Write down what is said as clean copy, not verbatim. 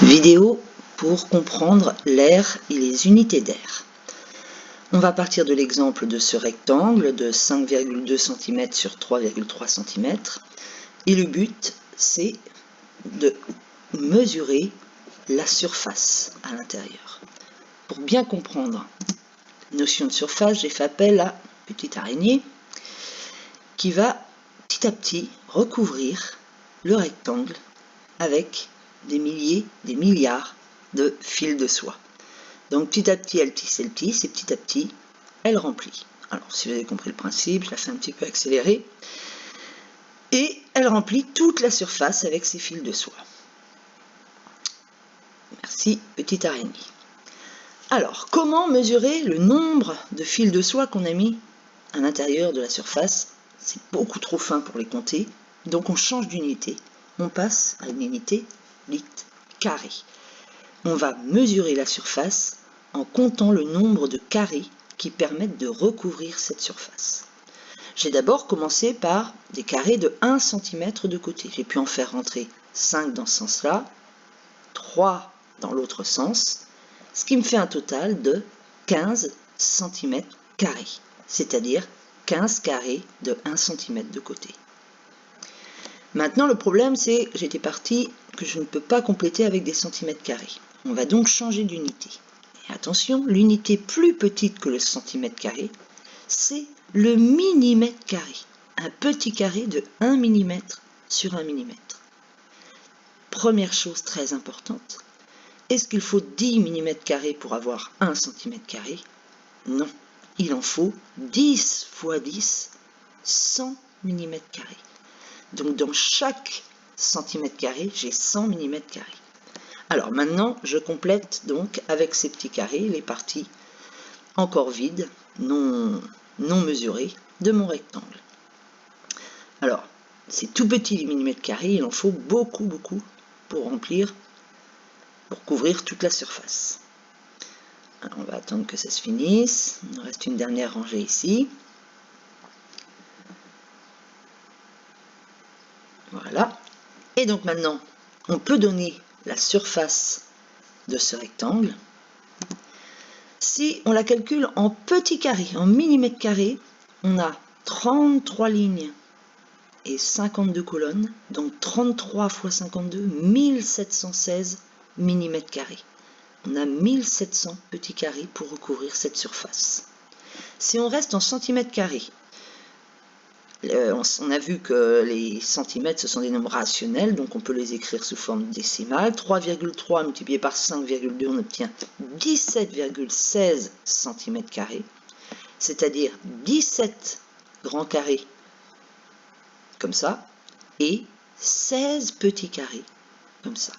Vidéo pour comprendre l'air et les unités d'air. On va partir de l'exemple de ce rectangle de 5,2 cm sur 3,3 cm. Et le but, c'est de mesurer la surface à l'intérieur. Pour bien comprendre la notion de surface, j'ai fait appel à une petite araignée qui va petit à petit recouvrir le rectangle avec des milliers, des milliards de fils de soie. Donc petit à petit, elle tisse, et petit à petit, elle remplit. Alors si vous avez compris le principe, je la fais un petit peu accélérer. Et elle remplit toute la surface avec ses fils de soie. Merci, petite araignée. Alors, comment mesurer le nombre de fils de soie qu'on a mis à l'intérieur de la surface? C'est beaucoup trop fin pour les compter, donc on change d'unité. On passe à une unité litre carré. On va mesurer la surface en comptant le nombre de carrés qui permettent de recouvrir cette surface. J'ai d'abord commencé par des carrés de 1 cm de côté. J'ai pu en faire rentrer 5 dans ce sens-là, 3 dans l'autre sens, ce qui me fait un total de 15 cm carrés, c'est-à-dire 15 carrés de 1 cm de côté. Maintenant, le problème, c'est que j'étais parti que je ne peux pas compléter avec des centimètres carrés. On va donc changer d'unité. Et attention, l'unité plus petite que le centimètre carré, c'est le millimètre carré. Un petit carré de 1 mm sur 1 mm. Première chose très importante, est-ce qu'il faut 10 mm carrés pour avoir 1 cm carré? Non, il en faut 10 fois 10, 100 mm carrés. Donc dans chaque centimètre carré, j'ai 100 mm carrés. Alors maintenant, je complète donc avec ces petits carrés les parties encore vides, non mesurées, de mon rectangle. Alors, c'est tout petit les millimètres carrés, il en faut beaucoup pour remplir, pour couvrir toute la surface. Alors, on va attendre que ça se finisse. Il nous reste une dernière rangée ici. Voilà. Et donc maintenant, on peut donner la surface de ce rectangle. Si on la calcule en petits carrés, en millimètres carrés, on a 33 lignes et 52 colonnes, donc 33 fois 52, 1716 mm carrés. On a 1700 petits carrés pour recouvrir cette surface. Si on reste en centimètres carrés, on a vu que les centimètres, ce sont des nombres rationnels, donc on peut les écrire sous forme décimale. 3,3 multiplié par 5,2, on obtient 17,16 cm², c'est-à-dire 17 grands carrés, comme ça, et 16 petits carrés, comme ça.